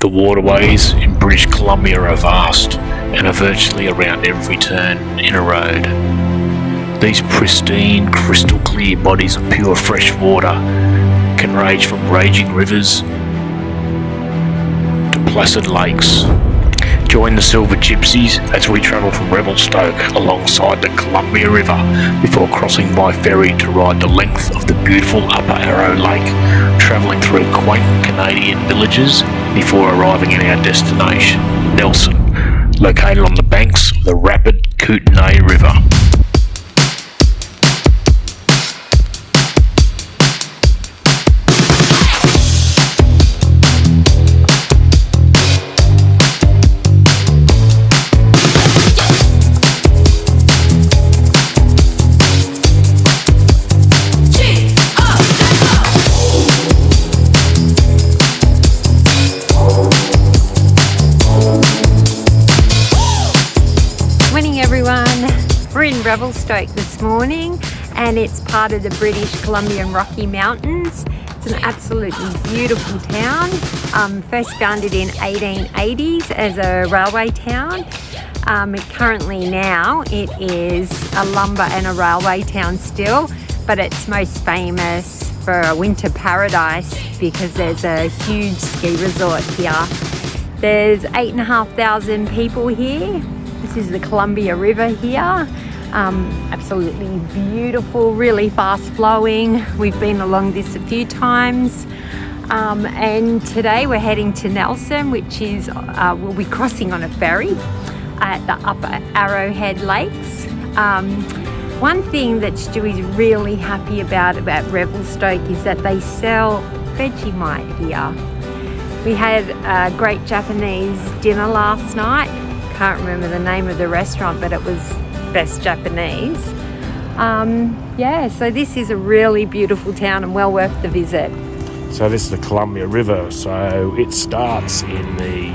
The waterways in British Columbia are vast and are virtually around every turn in a road. These pristine, crystal clear bodies of pure fresh water can range from raging rivers to placid lakes. Join the Silver.gypsies as we travel from Rebelstoke alongside the Columbia River before crossing by ferry to ride the length of the beautiful Upper Arrow Lake, travelling through quaint Canadian villages before arriving at our destination, Nelson, located on the banks of the rapid Kootenay River. We're in Revelstoke this morning and it's part of the British Columbian Rocky Mountains. It's an absolutely beautiful town. First founded in 1880s as a railway town. Currently now it is a lumber and a railway town still, but it's most famous for a winter paradise because there's a huge ski resort here. There's 8,500 people here. This is the Columbia River here. Absolutely beautiful, really fast flowing. We've been along this a few times. And today we're heading to Nelson, which is, we'll be crossing on a ferry at the Upper Arrowhead Lakes. One thing that Stu is really happy about Revelstoke is that they sell Vegemite here. We had a great Japanese dinner last night. Can't remember the name of the restaurant, but it was best Japanese. So this is a really beautiful town and well worth the visit. So this is the Columbia River, so it starts in the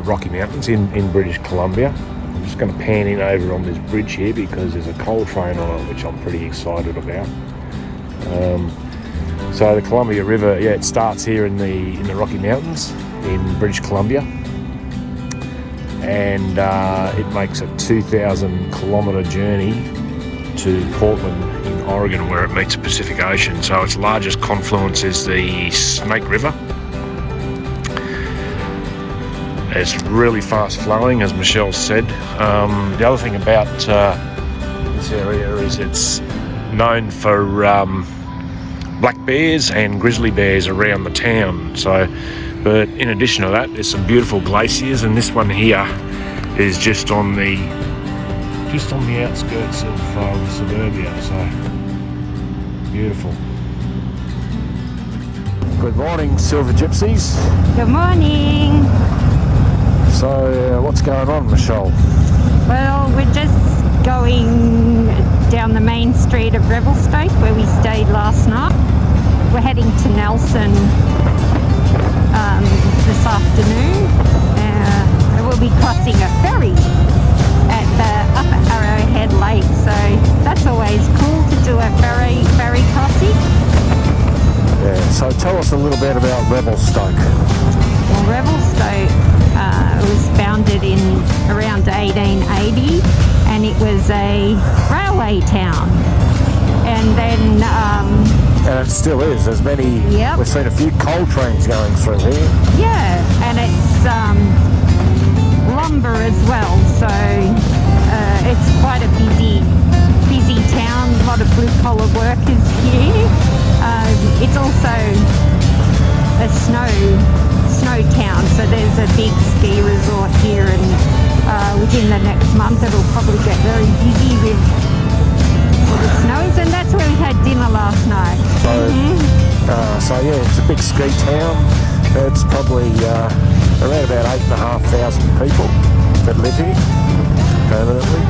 Rocky Mountains in British Columbia. I'm just going to pan in over on this bridge here because there's a coal train on it, which I'm pretty excited about. So the Columbia River, it starts here in the Rocky Mountains in British Columbia. And it makes a 2,000 kilometre journey to Portland in Oregon, where it meets the Pacific Ocean. So its largest confluence is the Snake River. It's really fast flowing, as Michelle said. The other thing about this area is it's known for black bears and grizzly bears around the town. But in addition to that, there's some beautiful glaciers, and this one here is just on the outskirts of suburbia. So beautiful. Good morning, Silver.gypsies. Good morning. So what's going on, Michelle? Well, we're just going down the main street of Revelstoke where we stayed last night. We're heading to Nelson this afternoon. We'll be crossing a ferry at the Upper Arrowhead Lake, so that's always cool to do a ferry crossing. Yeah, so tell us a little bit about Revelstoke. Well, Revelstoke was founded in around 1880 and it was a railway town. And then and it still is. There's many. Yep. We've seen a few coal trains going through here. Yeah, and it's lumber as well. So it's quite a busy town. A lot of blue collar workers here. It's also a snow town. So there's a big ski resort here, and within the next month it'll probably get very busy with the snows, and that's where we had dinner last night. So it's a big ski town. It's probably around about 8,500 people that live here permanently.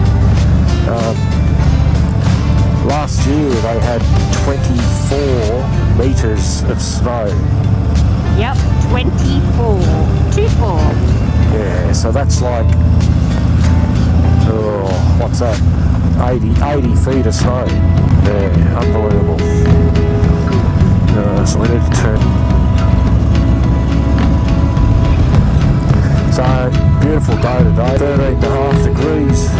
Last year they had 24 metres of snow. Yep, 24. Yeah, so that's like, what's that? 80 feet of snow. Yeah, unbelievable. So we need to turn. Beautiful day today, 13.5 degrees.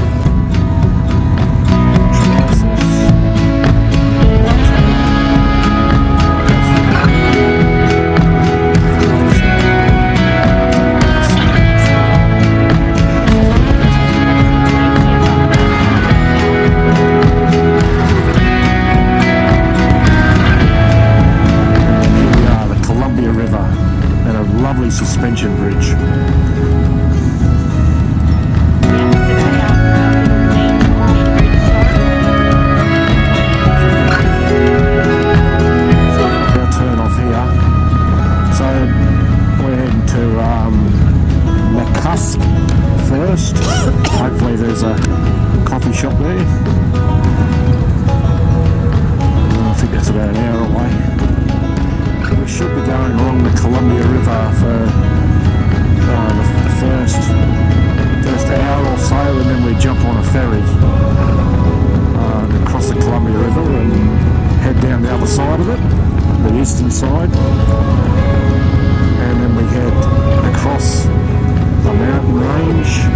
Suspension bridge. Our turn off here. So we're heading to McCusk first. Hopefully there's a coffee shop there. I think that's about an hour away. We should be going along the Columbia River for the first hour or so, and then we jump on a ferry across the Columbia River and head down the other side of it, the eastern side, and then we head across a mountain range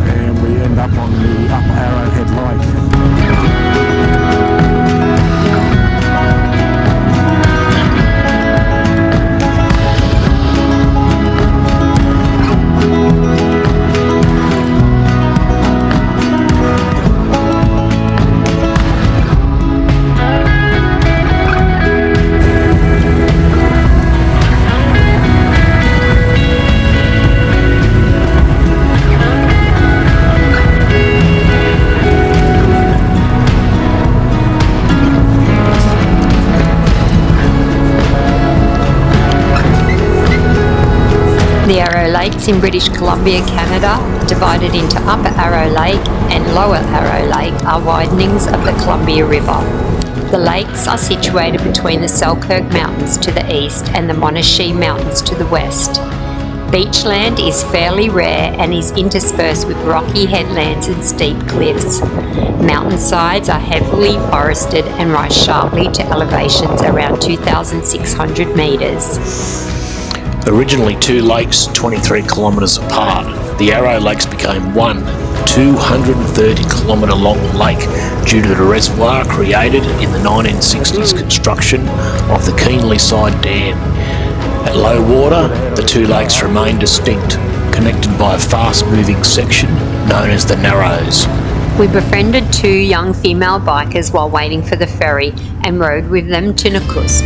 and we end up on the Upper Arrowhead Lake. The Arrow Lakes in British Columbia, Canada, divided into Upper Arrow Lake and Lower Arrow Lake, are widenings of the Columbia River. The lakes are situated between the Selkirk Mountains to the east and the Monashee Mountains to the west. Beachland is fairly rare and is interspersed with rocky headlands and steep cliffs. Mountainsides are heavily forested and rise sharply to elevations around 2,600 metres. Originally two lakes 23 kilometres apart, the Arrow Lakes became one 230 kilometre long lake due to the reservoir created in the 1960s construction of the Kootenay Side Dam. At low water, the two lakes remain distinct, connected by a fast-moving section known as the Narrows. We befriended two young female bikers while waiting for the ferry and rode with them to Nakusk.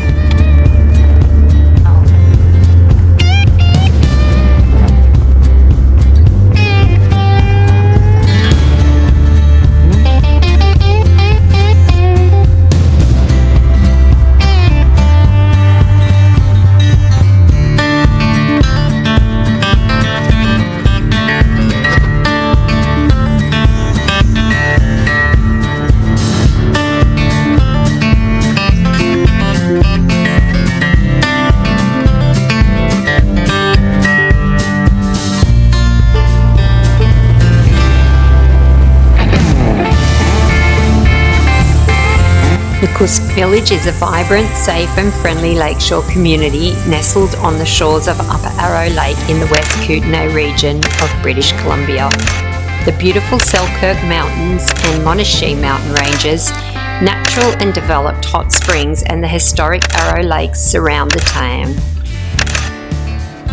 Nakusk Village is a vibrant, safe and friendly lakeshore community nestled on the shores of Upper Arrow Lake in the West Kootenay region of British Columbia. The beautiful Selkirk Mountains and Monashee mountain ranges, natural and developed hot springs and the historic Arrow Lakes surround the town.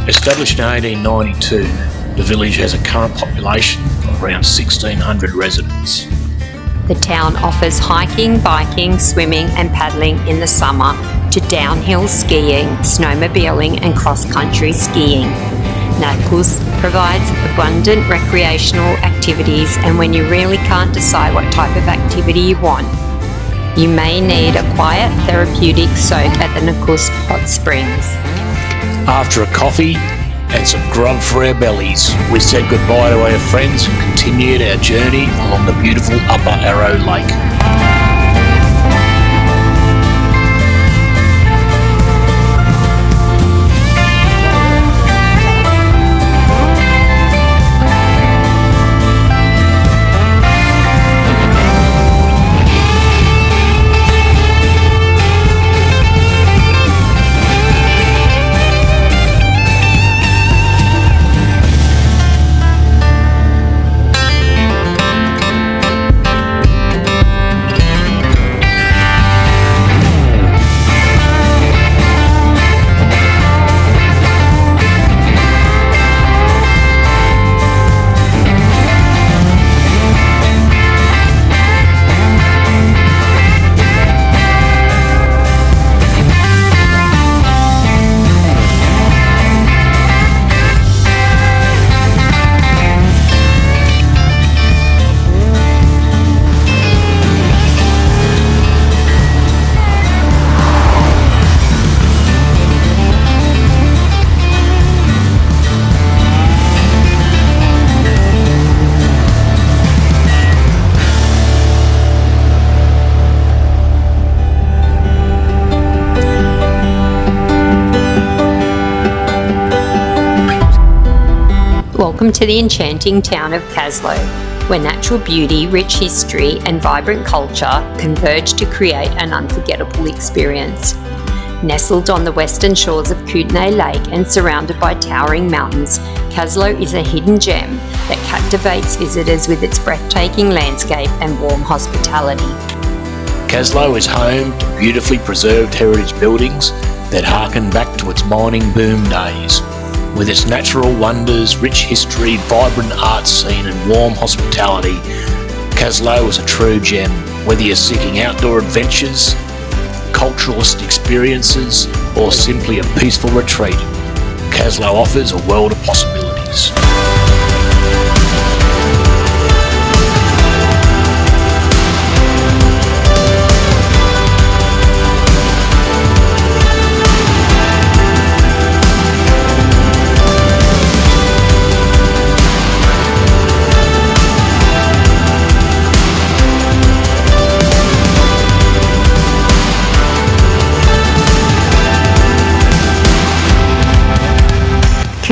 Established in 1892, the village has a current population of around 1,600 residents. The town offers hiking, biking, swimming and paddling in the summer to downhill skiing, snowmobiling and cross-country skiing. Nakusk provides abundant recreational activities, and when you really can't decide what type of activity you want, you may need a quiet therapeutic soak at the Nakusk hot springs. After a coffee and some grub for our bellies, we said goodbye to our friends and continued our journey along the beautiful Upper Arrow Lake. Welcome to the enchanting town of Caslo, where natural beauty, rich history and vibrant culture converge to create an unforgettable experience. Nestled on the western shores of Kootenay Lake and surrounded by towering mountains, Caslo is a hidden gem that captivates visitors with its breathtaking landscape and warm hospitality. Caslo is home to beautifully preserved heritage buildings that harken back to its mining boom days. With its natural wonders, rich history, vibrant art scene and warm hospitality, Caslo is a true gem. Whether you're seeking outdoor adventures, culturalist experiences or simply a peaceful retreat, Caslo offers a world of possibilities.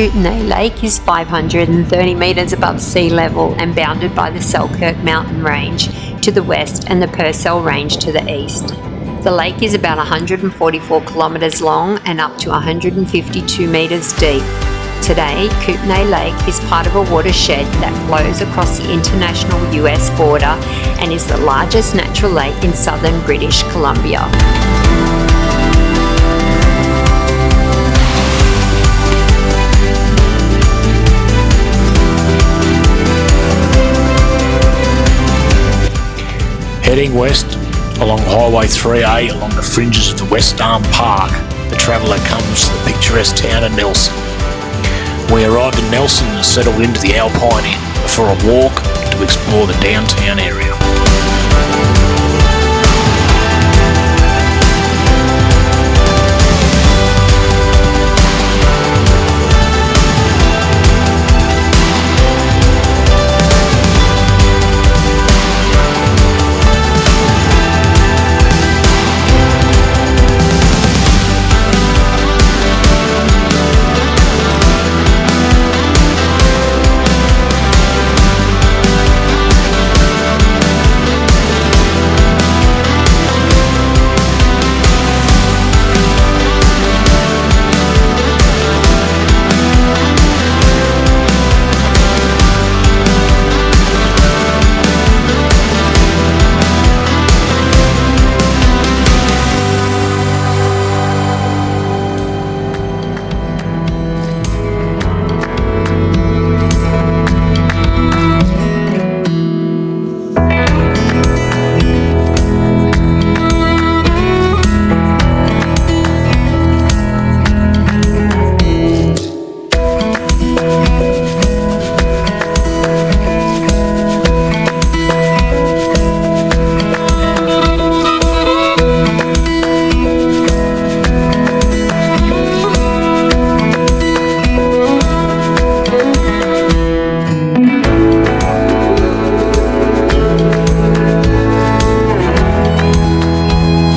Kootenay Lake is 530 metres above sea level and bounded by the Selkirk mountain range to the west and the Purcell range to the east. The lake is about 144 kilometres long and up to 152 metres deep. Today, Kootenay Lake is part of a watershed that flows across the international US border and is the largest natural lake in southern British Columbia. Heading west along Highway 3A along the fringes of the West Arm Park, the traveller comes to the picturesque town of Nelson. We arrived in Nelson and settled into the Alpine Inn for a walk to explore the downtown area.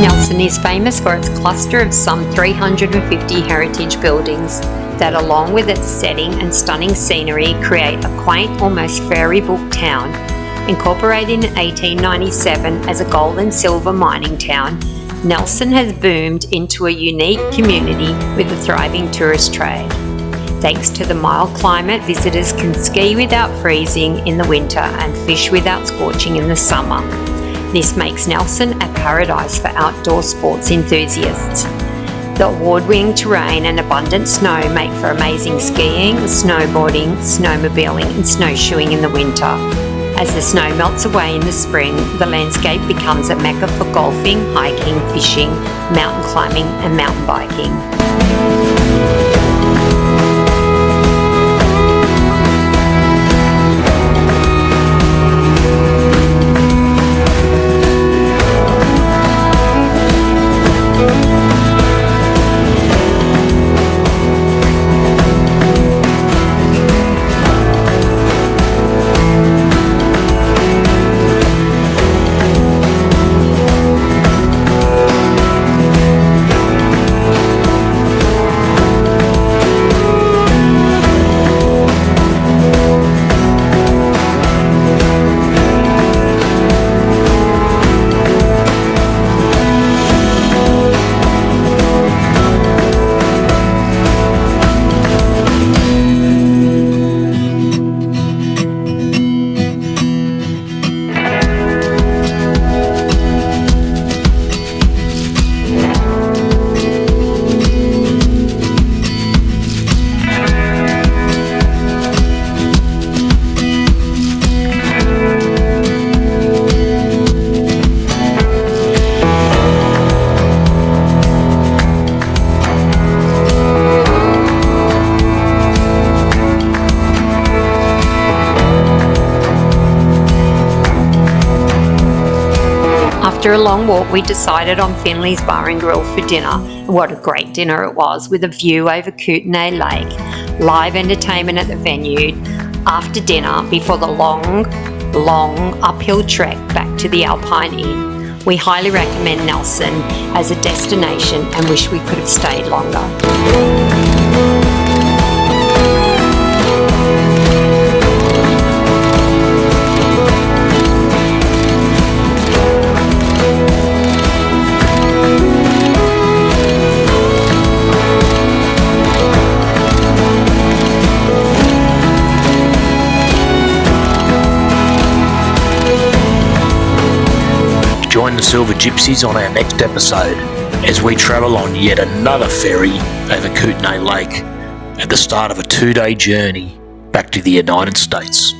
Nelson is famous for its cluster of some 350 heritage buildings that, along with its setting and stunning scenery, create a quaint, almost fairy book town. Incorporated in 1897 as a gold and silver mining town, Nelson has boomed into a unique community with a thriving tourist trade. Thanks to the mild climate, visitors can ski without freezing in the winter and fish without scorching in the summer. This makes Nelson a paradise for outdoor sports enthusiasts. The award-winning terrain and abundant snow make for amazing skiing, snowboarding, snowmobiling and snowshoeing in the winter. As the snow melts away in the spring, the landscape becomes a mecca for golfing, hiking, fishing, mountain climbing and mountain biking. long walk, we decided on Finleys Bar and Grill for dinner. What a great dinner it was, with a view over Kootenay Lake, live entertainment at the venue, after dinner before the long uphill trek back to the Alpine Inn. We highly recommend Nelson as a destination and wish we could have stayed longer. Join the Silver Gypsies on our next episode as we travel on yet another ferry over Kootenay Lake at the start of a 2-day journey back to the United States.